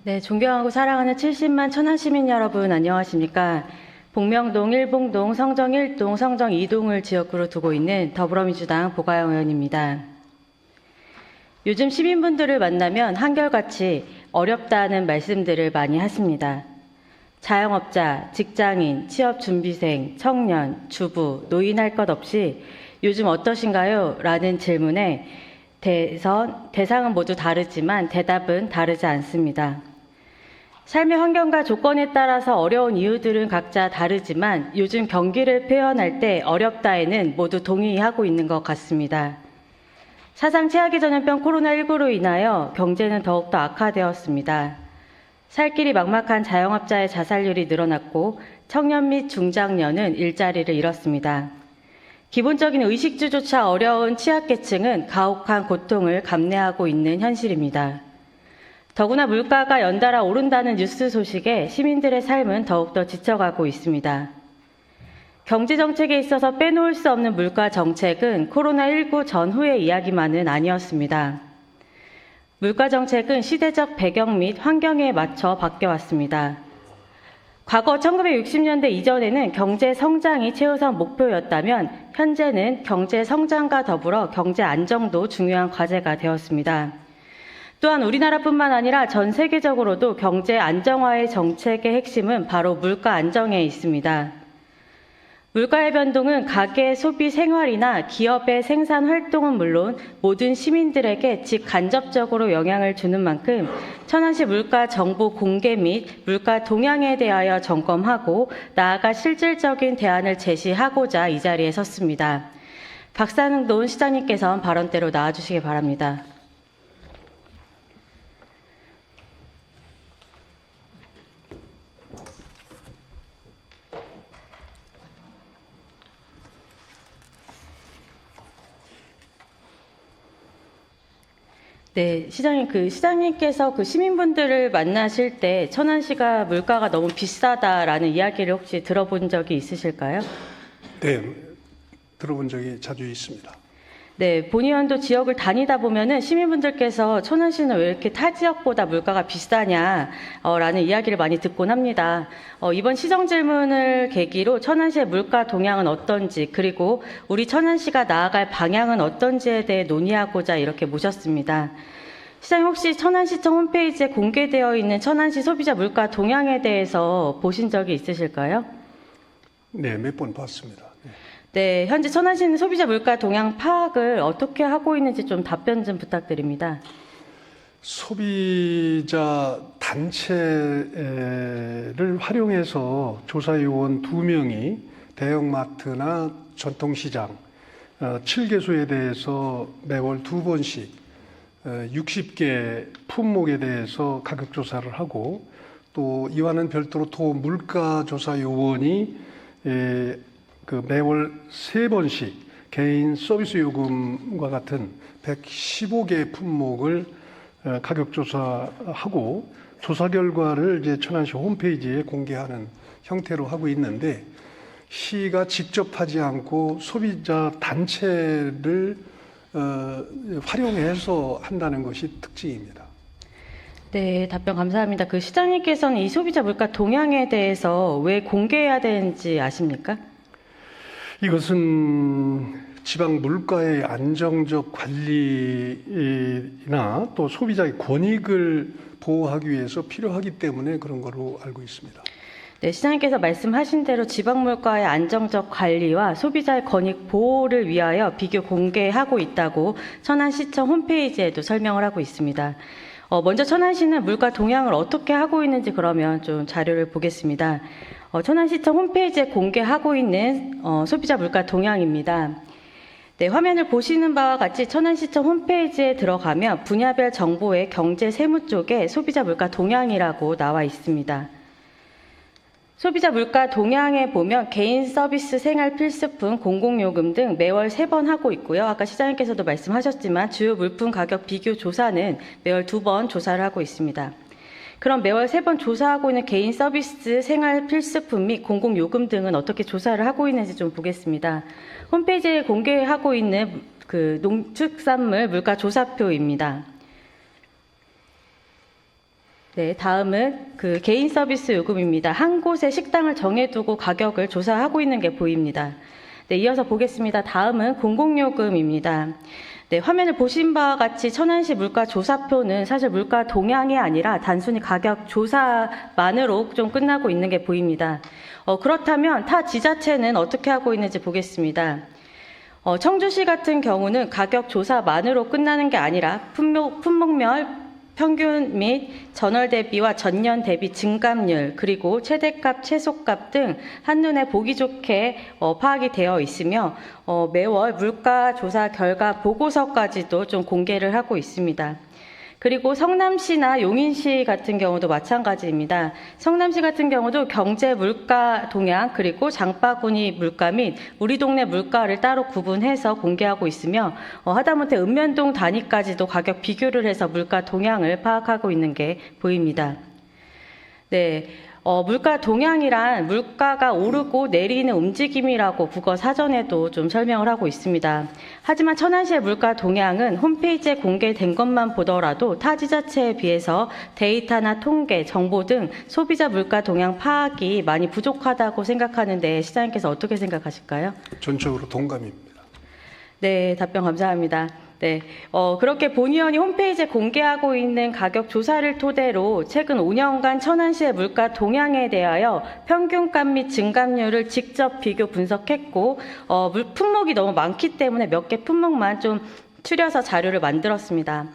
네, 존경하고 사랑하는 70만 천안 시민 여러분 안녕하십니까? 복명동, 일봉동, 성정 1동, 성정 2동을 지역구로 두고 있는 더불어민주당 보가영 의원입니다. 요즘 시민분들을 만나면 한결같이 어렵다는 말씀들을 많이 하십니다. 자영업자, 직장인, 취업준비생, 청년, 주부, 노인 할 것 없이 요즘 어떠신가요? 라는 질문에 대상은 모두 다르지만 대답은 다르지 않습니다. 삶의 환경과 조건에 따라서 어려운 이유들은 각자 다르지만 요즘 경기를 표현할 때 어렵다에는 모두 동의하고 있는 것 같습니다. 사상 최악의 전염병 코로나19로 인하여 경제는 더욱더 악화되었습니다. 살 길이 막막한 자영업자의 자살률이 늘어났고 청년 및 중장년은 일자리를 잃었습니다. 기본적인 의식주조차 어려운 취약계층은 가혹한 고통을 감내하고 있는 현실입니다. 더구나 물가가 연달아 오른다는 뉴스 소식에 시민들의 삶은 더욱더 지쳐가고 있습니다. 경제정책에 있어서 빼놓을 수 없는 물가 정책은 코로나19 전후의 이야기만은 아니었습니다. 물가 정책은 시대적 배경 및 환경에 맞춰 바뀌어왔습니다. 과거 1960년대 이전에는 경제 성장이 최우선 목표였다면 현재는 경제 성장과 더불어 경제 안정도 중요한 과제가 되었습니다. 또한 우리나라뿐만 아니라 전 세계적으로도 경제 안정화의 정책의 핵심은 바로 물가 안정에 있습니다. 물가의 변동은 가계 소비 생활이나 기업의 생산 활동은 물론 모든 시민들에게 직간접적으로 영향을 주는 만큼 천안시 물가 정보 공개 및 물가 동향에 대하여 점검하고 나아가 실질적인 대안을 제시하고자 이 자리에 섰습니다. 박상돈 시장님께서 발언대로 나와주시기 바랍니다. 네, 시장님께서 시민분들을 만나실 때 천안시가 물가가 너무 비싸다라는 이야기를 혹시 들어본 적이 있으실까요? 네, 들어본 적이 자주 있습니다. 네, 본 의원도 지역을 다니다 보면은 시민분들께서 천안시는 왜 이렇게 타 지역보다 물가가 비싸냐라는 이야기를 많이 듣곤 합니다. 이번 시정 질문을 계기로 천안시의 물가 동향은 어떤지 그리고 우리 천안시가 나아갈 방향은 어떤지에 대해 논의하고자 이렇게 모셨습니다. 시장님 혹시 천안시청 홈페이지에 공개되어 있는 천안시 소비자 물가 동향에 대해서 보신 적이 있으실까요? 네, 몇 번 봤습니다. 네, 현재 천안시는 소비자 물가 동향 파악을 어떻게 하고 있는지 좀 답변 좀 부탁드립니다. 소비자 단체를 활용해서 조사요원 2명이 대형마트나 전통시장 7개소에 대해서 매월 2번씩 60개 품목에 대해서 가격 조사를 하고 또 이와는 별도로 물가조사요원이 매월 3번씩 개인 서비스 요금과 같은 115개 품목을 가격 조사하고 조사 결과를 이제 천안시 홈페이지에 공개하는 형태로 하고 있는데 시가 직접 하지 않고 소비자 단체를 활용해서 한다는 것이 특징입니다. 네, 답변 감사합니다. 시장님께서는 이 소비자 물가 동향에 대해서 왜 공개해야 되는지 아십니까? 이것은 지방 물가의 안정적 관리나 또 소비자의 권익을 보호하기 위해서 필요하기 때문에 그런 걸로 알고 있습니다. 네, 시장님께서 말씀하신 대로 지방 물가의 안정적 관리와 소비자의 권익 보호를 위하여 비교 공개하고 있다고 천안시청 홈페이지에도 설명을 하고 있습니다. 먼저 천안시는 물가 동향을 어떻게 하고 있는지 그러면 좀 자료를 보겠습니다. 천안시청 홈페이지에 공개하고 있는 소비자 물가 동향입니다. 네, 화면을 보시는 바와 같이 천안시청 홈페이지에 들어가면 분야별 정보의 경제 세무 쪽에 소비자 물가 동향이라고 나와 있습니다. 소비자 물가 동향에 보면 개인 서비스 생활 필수품, 공공요금 등 매월 3번 하고 있고요. 아까 시장님께서도 말씀하셨지만 주요 물품 가격 비교 조사는 매월 2번 조사를 하고 있습니다. 그럼 매월 3번 조사하고 있는 개인 서비스, 생활 필수품 및 공공요금 등은 어떻게 조사를 하고 있는지 좀 보겠습니다. 홈페이지에 공개하고 있는 농축산물 물가 조사표입니다. 네, 다음은 그 개인 서비스 요금입니다. 한 곳에 식당을 정해두고 가격을 조사하고 있는 게 보입니다. 네, 이어서 보겠습니다. 다음은 공공요금입니다. 네, 화면을 보신 바와 같이 천안시 물가 조사표는 사실 물가 동향이 아니라 단순히 가격 조사만으로 좀 끝나고 있는 게 보입니다. 그렇다면 타 지자체는 어떻게 하고 있는지 보겠습니다. 청주시 같은 경우는 가격 조사만으로 끝나는 게 아니라 품목별 평균 및 전월 대비와 전년 대비 증감률, 그리고 최대값, 최소값 등 한눈에 보기 좋게 파악이 되어 있으며 매월 물가 조사 결과 보고서까지도 좀 공개를 하고 있습니다. 그리고 성남시나 용인시 같은 경우도 마찬가지입니다. 성남시 같은 경우도 경제 물가 동향, 그리고 장바구니 물가 및 우리 동네 물가를 따로 구분해서 공개하고 있으며 하다못해 읍면동 단위까지도 가격 비교를 해서 물가 동향을 파악하고 있는 게 보입니다. 네. 물가 동향이란 물가가 오르고 내리는 움직임이라고 국어 사전에도 좀 설명을 하고 있습니다. 하지만 천안시의 물가 동향은 홈페이지에 공개된 것만 보더라도 타 지자체에 비해서 데이터나 통계, 정보 등 소비자 물가 동향 파악이 많이 부족하다고 생각하는데 시장님께서 어떻게 생각하실까요? 전적으로 동감입니다. 네, 답변 감사합니다. 네, 그렇게 본의원이 홈페이지에 공개하고 있는 가격 조사를 토대로 최근 5년간 천안시의 물가 동향에 대하여 평균값 및 증감률을 직접 비교 분석했고, 품목이 너무 많기 때문에 몇 개 품목만 좀 추려서 자료를 만들었습니다.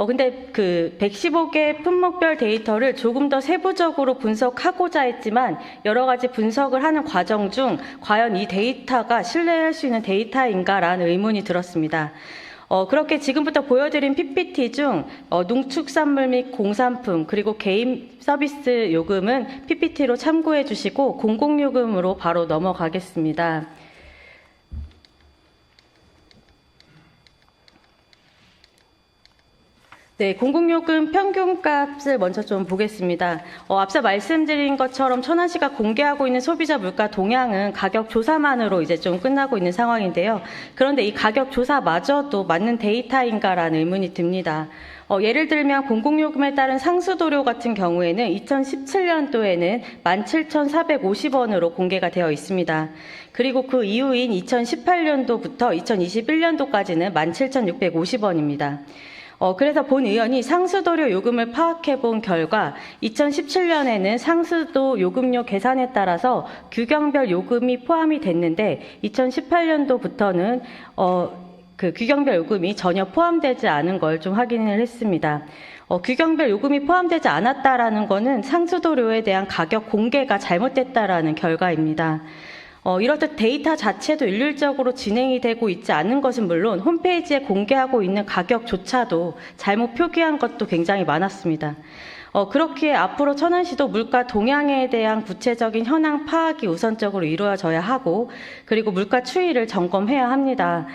근데 그 115개 품목별 데이터를 조금 더 세부적으로 분석하고자 했지만 여러 가지 분석을 하는 과정 중 과연 이 데이터가 신뢰할 수 있는 데이터인가라는 의문이 들었습니다. 그렇게 지금부터 보여드린 PPT 중 농축산물 및 공산품, 그리고 개인 서비스 요금은 PPT로 참고해 주시고 공공요금으로 바로 넘어가겠습니다. 네, 공공요금 평균값을 먼저 좀 보겠습니다. 앞서 말씀드린 것처럼 천안시가 공개하고 있는 소비자 물가 동향은 가격 조사만으로 이제 좀 끝나고 있는 상황인데요. 그런데 이 가격 조사마저도 맞는 데이터인가라는 의문이 듭니다. 예를 들면 공공요금에 따른 상수도료 같은 경우에는 2017년도에는 17,450원으로 공개가 되어 있습니다. 그리고 그 이후인 2018년도부터 2021년도까지는 17,650원입니다. 그래서 본 의원이 상수도료 요금을 파악해 본 결과 2017년에는 상수도 요금료 계산에 따라서 규경별 요금이 포함이 됐는데 2018년도부터는 그 규경별 요금이 전혀 포함되지 않은 걸 좀 확인을 했습니다. 규경별 요금이 포함되지 않았다라는 것은 상수도료에 대한 가격 공개가 잘못됐다라는 결과입니다. 이렇듯 데이터 자체도 일률적으로 진행이 되고 있지 않은 것은 물론 홈페이지에 공개하고 있는 가격조차도 잘못 표기한 것도 굉장히 많았습니다. 그렇기에 앞으로 천안시도 물가 동향에 대한 구체적인 현황 파악이 우선적으로 이루어져야 하고, 그리고 물가 추이를 점검해야 합니다.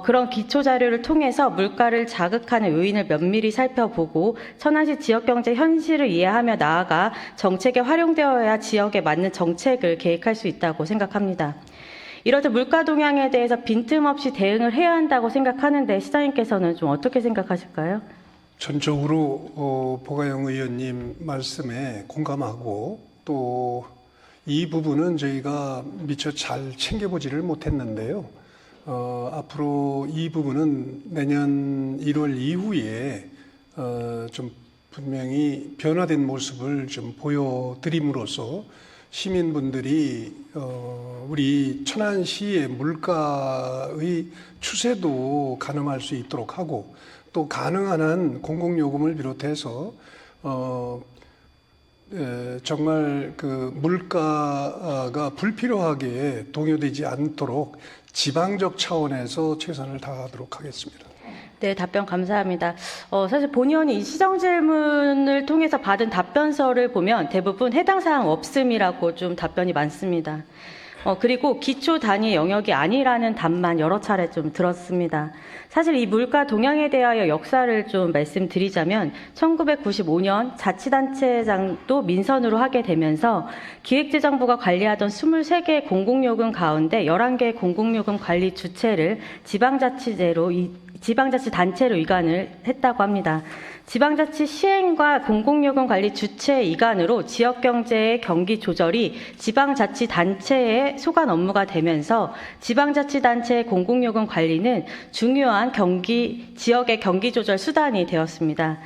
그런 기초 자료를 통해서 물가를 자극하는 요인을 면밀히 살펴보고 천안시 지역경제 현실을 이해하며 나아가 정책에 활용되어야 지역에 맞는 정책을 계획할 수 있다고 생각합니다. 이렇듯 물가 동향에 대해서 빈틈없이 대응을 해야 한다고 생각하는데 시장님께서는 좀 어떻게 생각하실까요? 전적으로 보가영 의원님 말씀에 공감하고 또 이 부분은 저희가 미처 잘 챙겨보지를 못했는데요. 앞으로 이 부분은 내년 1월 이후에 좀 분명히 변화된 모습을 좀 보여드림으로써 시민분들이 우리 천안시의 물가의 추세도 가늠할 수 있도록 하고 또 가능한 한 공공요금을 비롯해서 정말 그 물가가 불필요하게 동요되지 않도록 지방적 차원에서 최선을 다하도록 하겠습니다. 네, 답변 감사합니다. 사실 본 의원이 이 시정 질문을 통해서 받은 답변서를 보면 대부분 해당 사항 없음이라고 좀 답변이 많습니다. 그리고 기초 단위 영역이 아니라는 답만 여러 차례 좀 들었습니다. 사실 이 물가 동향에 대하여 역사를 좀 말씀드리자면 1995년 자치단체장도 민선으로 하게 되면서 기획재정부가 관리하던 23개 공공요금 가운데 11개 공공요금 관리 주체를 지방자치단체로 이관을 했다고 합니다. 지방자치 시행과 공공요금 관리 주체 이관으로 지역경제의 경기 조절이 지방자치단체의 소관 업무가 되면서 지방자치단체의 공공요금 관리는 중요한 지역의 경기 조절 수단이 되었습니다.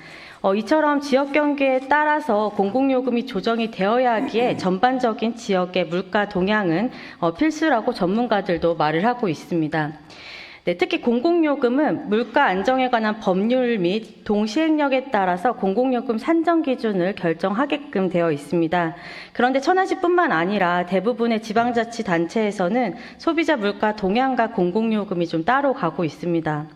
이처럼 지역 경기에 따라서 공공요금이 조정이 되어야 하기에 전반적인 지역의 물가 동향은 필수라고 전문가들도 말을 하고 있습니다. 네, 특히 공공요금은 물가 안정에 관한 법률 및 동시행령에 따라서 공공요금 산정 기준을 결정하게끔 되어 있습니다. 그런데 천안시뿐만 아니라 대부분의 지방자치단체에서는 소비자 물가 동향과 공공요금이 좀 따로 가고 있습니다.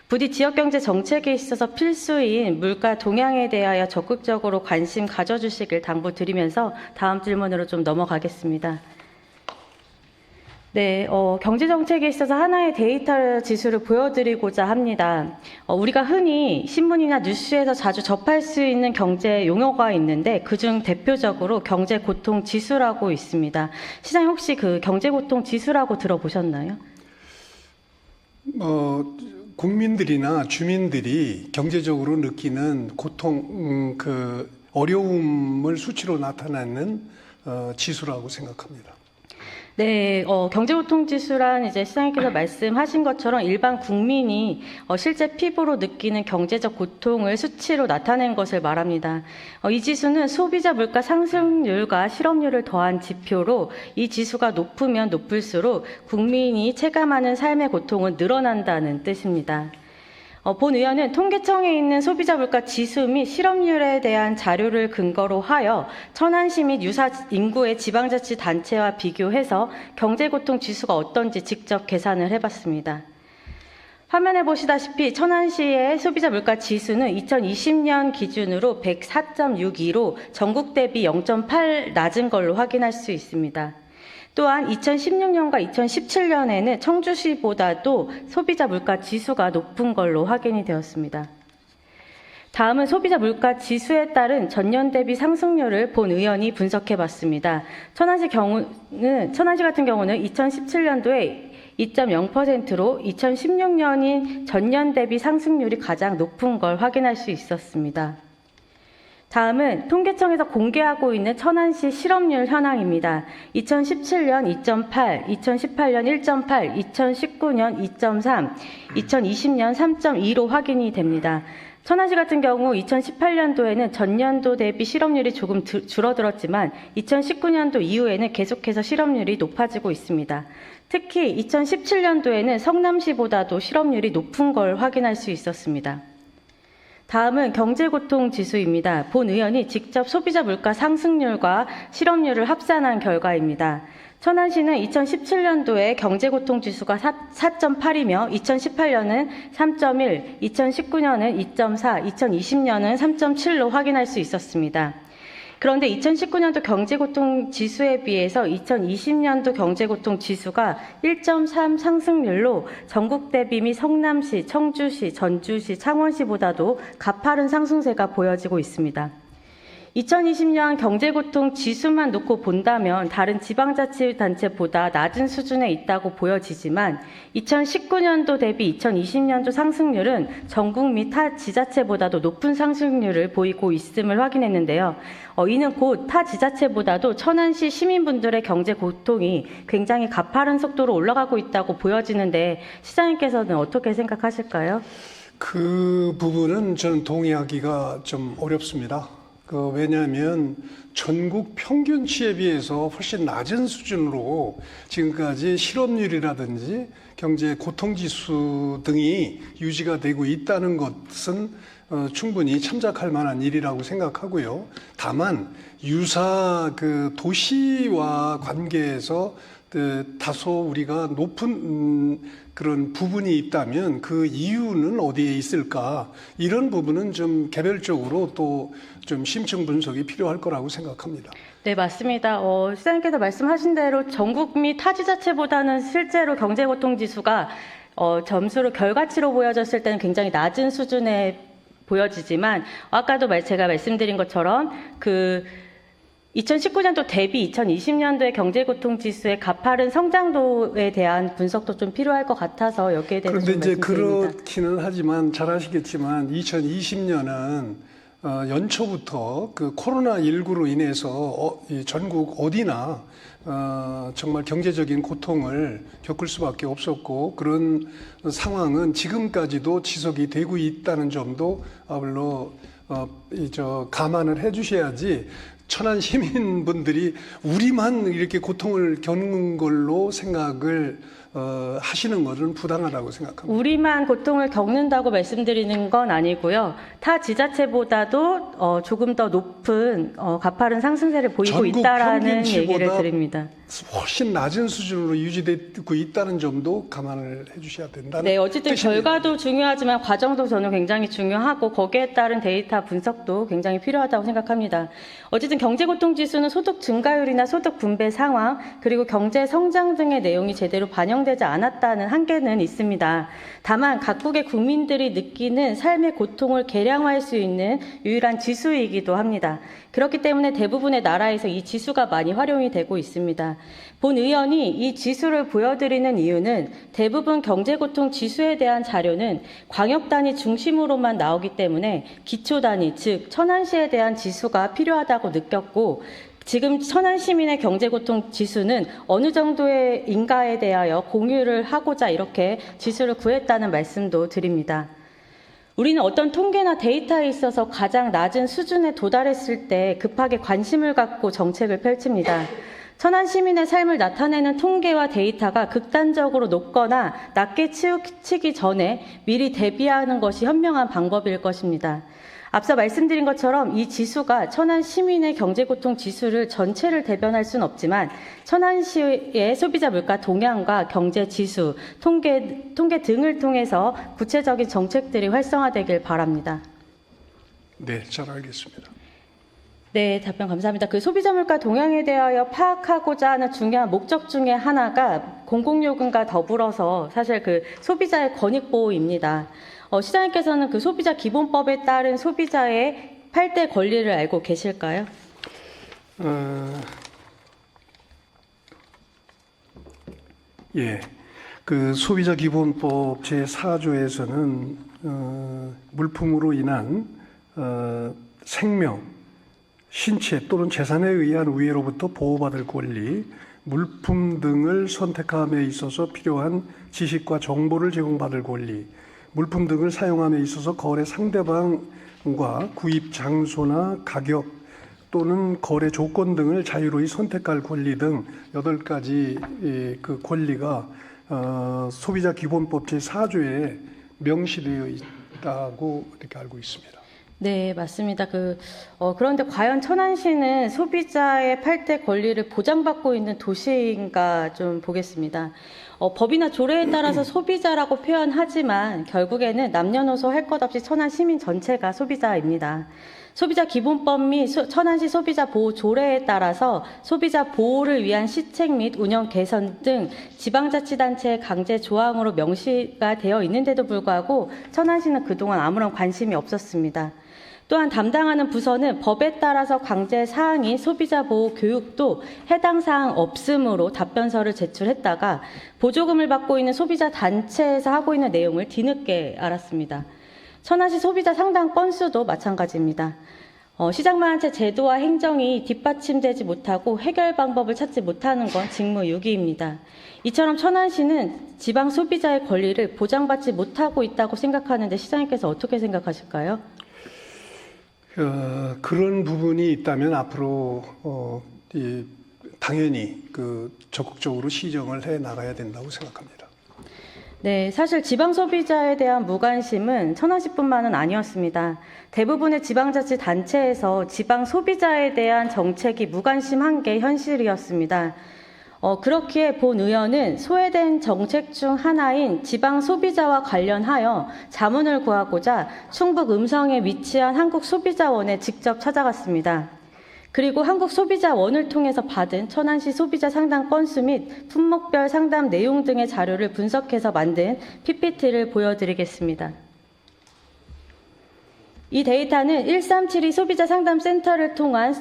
부디 지역경제 정책에 있어서 필수인 물가 동향에 대하여 적극적으로 관심 가져주시길 당부드리면서 다음 질문으로 좀 넘어가겠습니다. 네, 경제정책에 있어서 하나의 데이터 지수를 보여드리고자 합니다. 우리가 흔히 신문이나 뉴스에서 자주 접할 수 있는 경제 용어가 있는데 그중 대표적으로 경제고통지수라고 있습니다. 시장님 혹시 그 경제고통지수라고 들어보셨나요? 국민들이나 주민들이 경제적으로 느끼는 고통, 어려움을 수치로 나타내는 지수라고 생각합니다. 네, 경제고통지수란 이제 시장님께서 말씀하신 것처럼 일반 국민이 실제 피부로 느끼는 경제적 고통을 수치로 나타낸 것을 말합니다. 이 지수는 소비자 물가 상승률과 실업률을 더한 지표로 이 지수가 높으면 높을수록 국민이 체감하는 삶의 고통은 늘어난다는 뜻입니다. 본 의원은 통계청에 있는 소비자 물가 지수 및 실업률에 대한 자료를 근거로 하여 천안시 및 유사 인구의 지방자치단체와 비교해서 경제고통 지수가 어떤지 직접 계산을 해봤습니다. 화면에 보시다시피 천안시의 소비자 물가 지수는 2020년 기준으로 104.62로 전국 대비 0.8 낮은 걸로 확인할 수 있습니다. 또한 2016년과 2017년에는 청주시보다도 소비자 물가 지수가 높은 걸로 확인이 되었습니다. 다음은 소비자 물가 지수에 따른 전년 대비 상승률을 본 의원이 분석해 봤습니다. 천안시 같은 경우는 2017년도에 2.0%로 2016년인 전년 대비 상승률이 가장 높은 걸 확인할 수 있었습니다. 다음은 통계청에서 공개하고 있는 천안시 실업률 현황입니다. 2017년 2.8, 2018년 1.8, 2019년 2.3, 2020년 3.2로 확인이 됩니다. 천안시 같은 경우 2018년도에는 전년도 대비 실업률이 조금 줄어들었지만 2019년도 이후에는 계속해서 실업률이 높아지고 있습니다. 특히 2017년도에는 성남시보다도 실업률이 높은 걸 확인할 수 있었습니다. 다음은 경제고통지수입니다. 본 의원이 직접 소비자 물가 상승률과 실업률을 합산한 결과입니다. 천안시는 2017년도에 경제고통지수가 4.8이며 2018년은 3.1, 2019년은 2.4, 2020년은 3.7로 확인할 수 있었습니다. 그런데 2019년도 경제고통지수에 비해서 2020년도 경제고통지수가 1.3 상승률로 전국 대비 및 성남시, 청주시, 전주시, 창원시보다도 가파른 상승세가 보여지고 있습니다. 2020년 경제고통 지수만 놓고 본다면 다른 지방자치단체보다 낮은 수준에 있다고 보여지지만 2019년도 대비 2020년도 상승률은 전국 및 타 지자체보다도 높은 상승률을 보이고 있음을 확인했는데요. 이는 곧 타 지자체보다도 천안시 시민분들의 경제고통이 굉장히 가파른 속도로 올라가고 있다고 보여지는데 시장님께서는 어떻게 생각하실까요? 그 부분은 저는 동의하기가 좀 어렵습니다. 왜냐하면 전국 평균치에 비해서 훨씬 낮은 수준으로 지금까지 실업률이라든지 경제 고통지수 등이 유지가 되고 있다는 것은 충분히 참작할 만한 일이라고 생각하고요. 다만 유사 도시와 관계에서 다소 우리가 높은 그런 부분이 있다면 그 이유는 어디에 있을까? 이런 부분은 좀 개별적으로 또 좀 심층 분석이 필요할 거라고 생각합니다. 네, 맞습니다. 시장님께서 말씀하신 대로 전국 및 타지자체보다는 실제로 경제고통지수가 점수로 결과치로 보여졌을 때는 굉장히 낮은 수준에 보여지지만 아까도 제가 말씀드린 것처럼 2019년도 대비 2020년도의 경제고통지수의 가파른 성장도에 대한 분석도 좀 필요할 것 같아서 여기에 대해서 그런데 좀 이제 말씀드립니다. 그렇기는 하지만 잘 아시겠지만 2020년은 연초부터 그 코로나19로 인해서 이 전국 어디나 정말 경제적인 고통을 겪을 수밖에 없었고 그런 상황은 지금까지도 지속이 되고 있다는 점도 물론 감안을 해주셔야지 천안 시민분들이 우리만 이렇게 고통을 겪는 걸로 생각을 하시는 것은 부당하다고 생각합니다. 우리만 고통을 겪는다고 말씀드리는 건 아니고요. 타 지자체보다도 조금 더 높은 가파른 상승세를 보이고 전국 있다라는 평균치보다 얘기를 드립니다. 훨씬 낮은 수준으로 유지되고 있다는 점도 감안을 해주셔야 된다는 네, 어쨌든 뜻입니다. 결과도 중요하지만 과정도 저는 굉장히 중요하고 거기에 따른 데이터 분석도 굉장히 필요하다고 생각합니다. 어쨌든 경제고통지수는 소득 증가율이나 소득 분배 상황 그리고 경제 성장 등의 내용이 제대로 반영되지 않았다는 한계는 있습니다. 다만 각국의 국민들이 느끼는 삶의 고통을 계량화할 수 있는 유일한 지수이기도 합니다. 그렇기 때문에 대부분의 나라에서 이 지수가 많이 활용이 되고 있습니다. 본 의원이 이 지수를 보여드리는 이유는 대부분 경제고통 지수에 대한 자료는 광역단위 중심으로만 나오기 때문에 기초단위, 즉 천안시에 대한 지수가 필요하다고 느꼈고 지금 천안 시민의 경제고통 지수는 어느 정도의 인가에 대하여 공유를 하고자 이렇게 지수를 구했다는 말씀도 드립니다. 우리는 어떤 통계나 데이터에 있어서 가장 낮은 수준에 도달했을 때 급하게 관심을 갖고 정책을 펼칩니다. 천안 시민의 삶을 나타내는 통계와 데이터가 극단적으로 높거나 낮게 치우치기 전에 미리 대비하는 것이 현명한 방법일 것입니다. 앞서 말씀드린 것처럼 이 지수가 천안 시민의 경제고통 지수를 전체를 대변할 수는 없지만 천안시의 소비자 물가 동향과 경제 지수, 통계 등을 통해서 구체적인 정책들이 활성화되길 바랍니다. 네, 잘 알겠습니다. 네, 답변 감사합니다. 그 소비자 물가 동향에 대하여 파악하고자 하는 중요한 목적 중에 하나가 공공요금과 더불어서 사실 그 소비자의 권익 보호입니다. 시장님께서는 그 소비자 기본법에 따른 소비자의 8대 권리를 알고 계실까요? 예. 그 소비자 기본법 제4조에서는 물품으로 인한 생명, 신체 또는 재산에 의한 우애로부터 보호받을 권리, 물품 등을 선택함에 있어서 필요한 지식과 정보를 제공받을 권리, 물품 등을 사용함에 있어서 거래 상대방과 구입 장소나 가격 또는 거래 조건 등을 자유로이 선택할 권리 등 8가지 그 권리가 소비자 기본법 제4조에 명시되어 있다고 이렇게 알고 있습니다. 네, 맞습니다. 그런데 과연 천안시는 소비자의 8대 권리를 보장받고 있는 도시인가 좀 보겠습니다. 법이나 조례에 따라서 소비자라고 표현하지만 결국에는 남녀노소 할 것 없이 천안 시민 전체가 소비자입니다. 소비자 기본법 및 천안시 소비자 보호 조례에 따라서 소비자 보호를 위한 시책 및 운영 개선 등 지방자치단체의 강제 조항으로 명시가 되어 있는데도 불구하고 천안시는 그동안 아무런 관심이 없었습니다. 또한 담당하는 부서는 법에 따라서 강제 사항인 소비자 보호 교육도 해당 사항 없음으로 답변서를 제출했다가 보조금을 받고 있는 소비자 단체에서 하고 있는 내용을 뒤늦게 알았습니다. 천안시 소비자 상담 건수도 마찬가지입니다. 시장만 한 채 제도와 행정이 뒷받침되지 못하고 해결 방법을 찾지 못하는 건 직무유기입니다. 이처럼 천안시는 지방 소비자의 권리를 보장받지 못하고 있다고 생각하는데 시장님께서 어떻게 생각하실까요? 그런 부분이 있다면 앞으로 당연히 적극적으로 시정을 해 나가야 된다고 생각합니다. 네, 사실 지방 소비자에 대한 무관심은 천안시뿐만은 아니었습니다. 대부분의 지방자치단체에서 지방 소비자에 대한 정책이 무관심한 게 현실이었습니다. 그렇기에 본 의원은 소외된 정책 중 하나인 지방 소비자와 관련하여 자문을 구하고자 충북 음성에 위치한 한국소비자원에 직접 찾아갔습니다. 그리고 한국소비자원을 통해서 받은 천안시 소비자 상담 건수 및 품목별 상담 내용 등의 자료를 분석해서 만든 PPT를 보여드리겠습니다. 이 데이터는 1372 소비자 상담 센터를 통한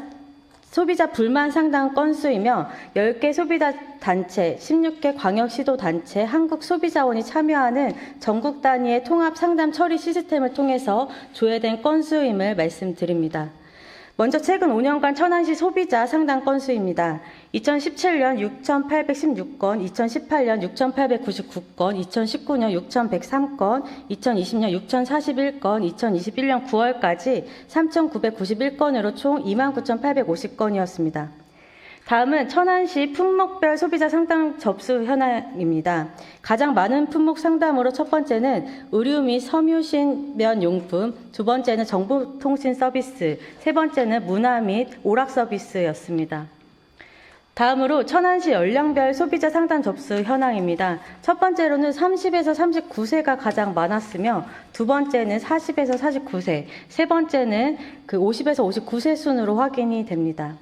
소비자 불만 상담 건수이며 10개 소비자 단체, 16개 광역시도단체, 한국소비자원이 참여하는 전국 단위의 통합 상담 처리 시스템을 통해서 조회된 건수임을 말씀드립니다. 먼저 최근 5년간 천안시 소비자 상담 건수입니다. 2017년 6,816건, 2018년 6,899건, 2019년 6,103건, 2020년 6,041건, 2021년 9월까지 3,991건으로 총 29,850건이었습니다. 다음은 천안시 품목별 소비자 상담 접수 현황입니다. 가장 많은 품목 상담으로 첫 번째는 의류 및 섬유신면 용품, 두 번째는 정보통신 서비스, 세 번째는 문화 및 오락 서비스였습니다. 다음으로 천안시 연령별 소비자 상담 접수 현황입니다. 첫 번째로는 30에서 39세가 가장 많았으며 두 번째는 40에서 49세, 세 번째는 50에서 59세 순으로 확인이 됩니다.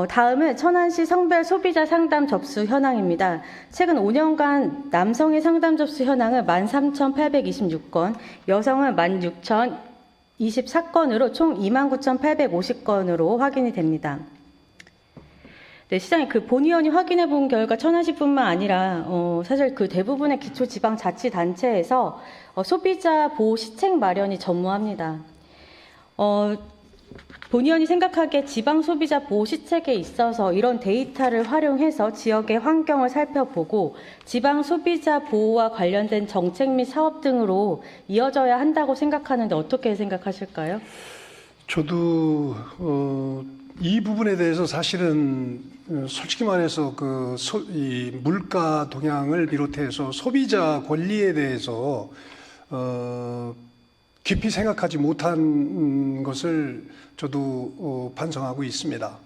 다음은 천안시 성별 소비자 상담 접수 현황입니다. 최근 5년간 남성의 상담 접수 현황은 13,826건, 여성은 16,024건으로 총 29,850건으로 확인이 됩니다. 네, 시장에 본의원이 확인해 본 결과 천안시뿐만 아니라 사실 대부분의 기초지방자치단체에서 소비자 보호 시책 마련이 전무합니다. 본의원이 생각하기에 지방 소비자 보호 시책에 있어서 이런 데이터를 활용해서 지역의 환경을 살펴보고 지방 소비자 보호와 관련된 정책 및 사업 등으로 이어져야 한다고 생각하는데 어떻게 생각하실까요? 저도 이 부분에 대해서 사실은 솔직히 말해서 이 물가 동향을 비롯해서 소비자 권리에 대해서 깊이 생각하지 못한 것을 저도 반성하고 있습니다.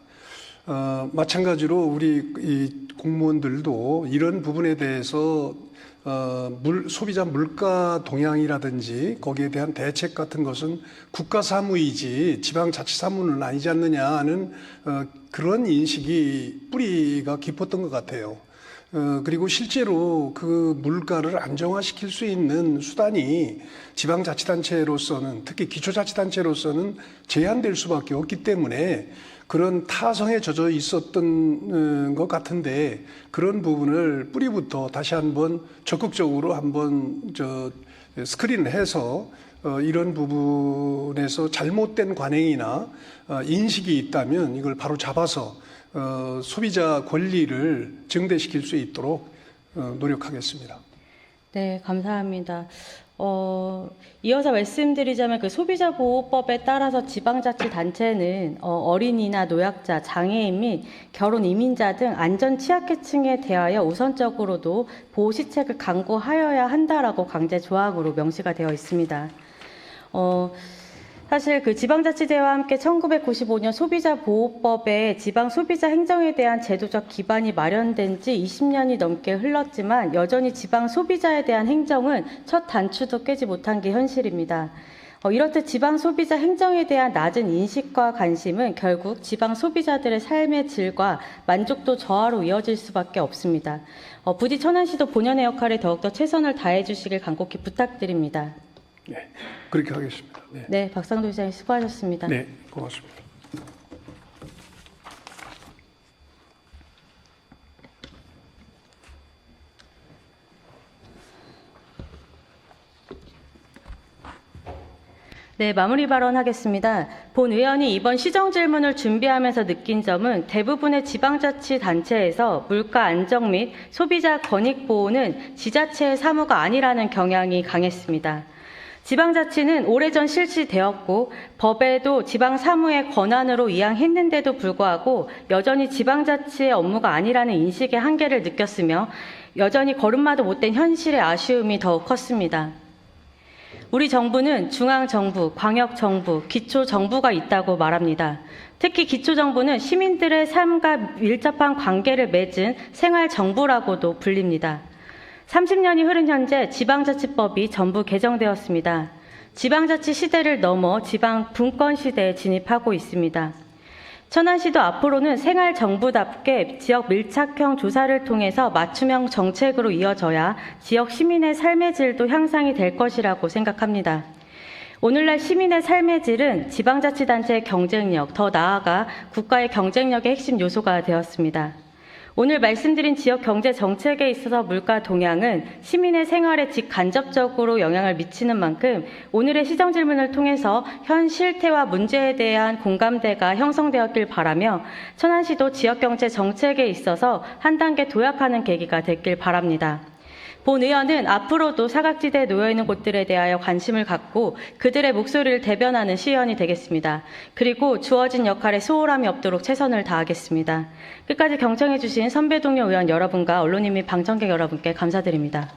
마찬가지로 우리 이 공무원들도 이런 부분에 대해서 소비자 물가 동향이라든지 거기에 대한 대책 같은 것은 국가 사무이지 지방자치 사무는 아니지 않느냐 하는 그런 인식이 뿌리가 깊었던 것 같아요. 그리고 실제로 그 물가를 안정화시킬 수 있는 수단이 지방자치단체로서는 특히 기초자치단체로서는 제한될 수밖에 없기 때문에 그런 타성에 젖어 있었던 것 같은데 그런 부분을 뿌리부터 다시 한번 적극적으로 한번 스크린을 해서 이런 부분에서 잘못된 관행이나 인식이 있다면 이걸 바로 잡아서 소비자 권리를 증대시킬 수 있도록 노력하겠습니다. 네, 감사합니다. 이어서 말씀드리자면 소비자보호법에 따라서 지방자치단체는 어린이나 노약자, 장애인 및 결혼 이민자 등 안전 취약계층에 대하여 우선적으로도 보호시책을 강구하여야 한다라고 강제 조항으로 명시가 되어 있습니다. 사실 지방자치제와 함께 1995년 소비자보호법에 지방소비자 행정에 대한 제도적 기반이 마련된 지 20년이 넘게 흘렀지만 여전히 지방소비자에 대한 행정은 첫 단추도 꿰지 못한 게 현실입니다. 이렇듯 지방소비자 행정에 대한 낮은 인식과 관심은 결국 지방소비자들의 삶의 질과 만족도 저하로 이어질 수밖에 없습니다. 부디 천안시도 본연의 역할에 더욱더 최선을 다해 주시길 간곡히 부탁드립니다. 네, 그렇게 하겠습니다. 네, 네, 박상도 시장님 수고하셨습니다. 네, 고맙습니다. 네, 마무리 발언하겠습니다. 본 의원이 이번 시정 질문을 준비하면서 느낀 점은 대부분의 지방자치단체에서 물가 안정 및 소비자 권익 보호는 지자체의 사무가 아니라는 경향이 강했습니다. 지방자치는 오래전 실시되었고 법에도 지방사무의 권한으로 이양했는데도 불구하고 여전히 지방자치의 업무가 아니라는 인식의 한계를 느꼈으며 여전히 걸음마도 못된 현실의 아쉬움이 더욱 컸습니다. 우리 정부는 중앙정부, 광역정부, 기초정부가 있다고 말합니다. 특히 기초정부는 시민들의 삶과 밀접한 관계를 맺은 생활정부라고도 불립니다. 30년이 흐른 현재 지방자치법이 전부 개정되었습니다. 지방자치 시대를 넘어 지방 분권 시대에 진입하고 있습니다. 천안시도 앞으로는 생활정부답게 지역 밀착형 조사를 통해서 맞춤형 정책으로 이어져야 지역 시민의 삶의 질도 향상이 될 것이라고 생각합니다. 오늘날 시민의 삶의 질은 지방자치단체의 경쟁력, 더 나아가 국가의 경쟁력의 핵심 요소가 되었습니다. 오늘 말씀드린 지역 경제 정책에 있어서 물가 동향은 시민의 생활에 직간접적으로 영향을 미치는 만큼 오늘의 시정 질문을 통해서 현 실태와 문제에 대한 공감대가 형성되었길 바라며 천안시도 지역 경제 정책에 있어서 한 단계 도약하는 계기가 됐길 바랍니다. 본 의원은 앞으로도 사각지대에 놓여있는 곳들에 대하여 관심을 갖고 그들의 목소리를 대변하는 시의원이 되겠습니다. 그리고 주어진 역할에 소홀함이 없도록 최선을 다하겠습니다. 끝까지 경청해주신 선배 동료 의원 여러분과 언론인 및 방청객 여러분께 감사드립니다.